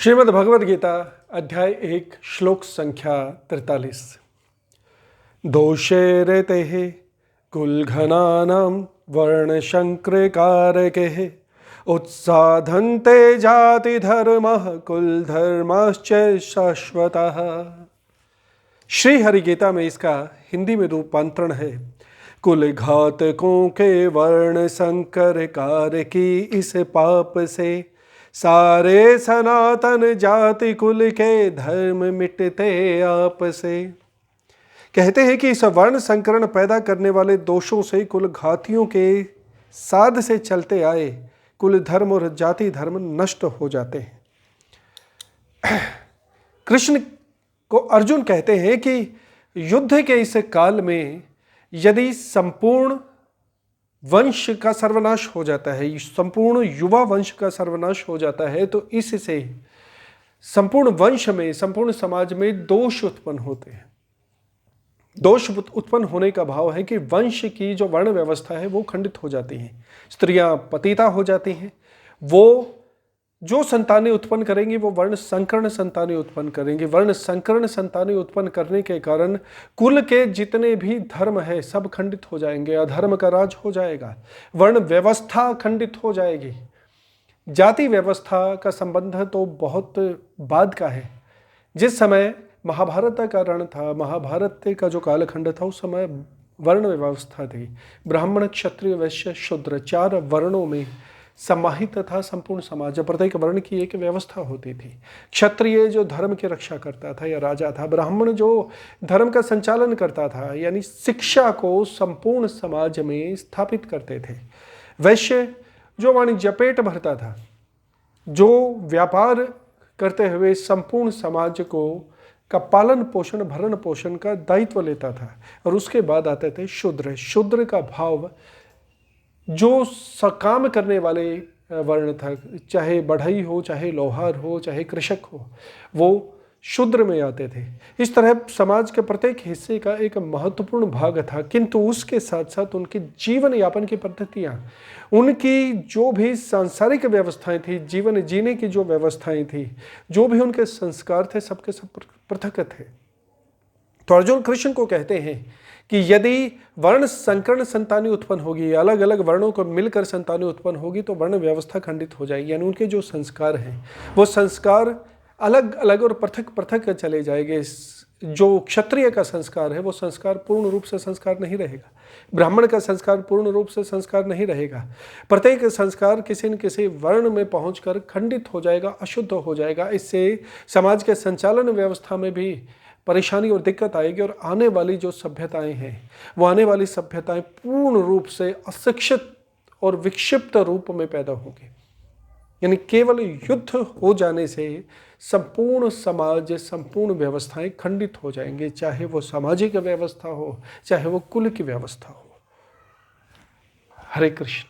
श्रीमद् भगवद गीता अध्याय 1 श्लोक संख्या 43। दोषेरतेः कुलघनानां वर्णशंक्रकारकैः उत्साधन्ते जातिधर्मः कुलधर्माश्च शाश्वतः। श्री हरि गीता में इसका हिंदी में रूपांतरण है, कुल घातकों के वर्ण संकर कारकी इस पाप से सारे सनातन जाति कुल के धर्म मिटते आप से। कहते हैं कि इस वर्ण संकरण पैदा करने वाले दोषों से कुल घातियों के साध से चलते आए कुल धर्म और जाति धर्म नष्ट हो जाते हैं। कृष्ण को अर्जुन कहते हैं कि युद्ध के इस काल में यदि संपूर्ण वंश का सर्वनाश हो जाता है, संपूर्ण युवा वंश का सर्वनाश हो जाता है, तो इससे संपूर्ण वंश में, संपूर्ण समाज में दोष उत्पन्न होते हैं। दोष उत्पन्न होने का भाव है कि वंश की जो वर्ण व्यवस्था है वो खंडित हो जाती है, स्त्रियां पतिता हो जाती हैं, वो जो संतानें उत्पन्न करेंगी वो वर्ण संकरण संतानें उत्पन्न करेंगी। वर्ण संकरण संतानें उत्पन्न करने के कारण कुल के जितने भी धर्म है सब खंडित हो जाएंगे, अधर्म का राज हो जाएगा, वर्ण व्यवस्था खंडित हो जाएगी। जाति व्यवस्था का संबंध तो बहुत बाद का है। जिस समय महाभारत का रण था, महाभारत का जो कालखंड था, उस समय वर्ण व्यवस्था थी। ब्राह्मण, क्षत्रिय, वैश्य, शूद्र 4 वर्णों में समाहित था संपूर्ण समाज। प्रत्येक वर्ण की एक व्यवस्था होती थी। क्षत्रिय जो धर्म की रक्षा करता था या राजा था, ब्राह्मण जो धर्म का संचालन करता था यानी शिक्षा को संपूर्ण समाज में स्थापित करते थे, वैश्य जो वाणिज्य पेट भरता था, जो व्यापार करते हुए संपूर्ण समाज को का पालन पोषण भरण पोषण का दायित्व लेता था, और उसके बाद आते थे शूद्र। शूद्र का भाव जो सकाम करने वाले वर्ण था, चाहे बढ़ई हो, चाहे लोहार हो, चाहे कृषक हो, वो शूद्र में आते थे। इस तरह समाज के प्रत्येक हिस्से का एक महत्वपूर्ण भाग था, किंतु उसके साथ साथ उनके जीवन यापन की पद्धतियाँ, उनकी जो भी सांसारिक व्यवस्थाएं थी, जीवन जीने की जो व्यवस्थाएं थी, जो भी उनके संस्कार थे, सबके सब पृथक थे। तो अर्जुन कृष्ण को कहते हैं कि यदि वर्ण संकरण संतानें उत्पन्न होगी, अलग अलग वर्णों को मिलकर संतानें उत्पन्न होगी, तो वर्ण व्यवस्था खंडित हो जाएगी। यानी उनके जो संस्कार हैं वो संस्कार अलग अलग और पृथक पृथक चले जाएंगे। जो क्षत्रिय का संस्कार है वो संस्कार पूर्ण रूप से संस्कार नहीं रहेगा, ब्राह्मण का संस्कार पूर्ण रूप से संस्कार नहीं रहेगा। प्रत्येक संस्कार किसी न किसी वर्ण में पहुंचकर खंडित हो जाएगा, अशुद्ध हो जाएगा। इससे समाज के संचालन व्यवस्था में भी परेशानी और दिक्कत आएगी, और आने वाली जो सभ्यताएं हैं वो आने वाली सभ्यताएं पूर्ण रूप से अशिक्षित और विक्षिप्त रूप में पैदा होंगी। यानी केवल युद्ध हो जाने से संपूर्ण समाज, संपूर्ण व्यवस्थाएं खंडित हो जाएंगे, चाहे वो सामाजिक व्यवस्था हो, चाहे वो कुल की व्यवस्था हो। हरे कृष्ण।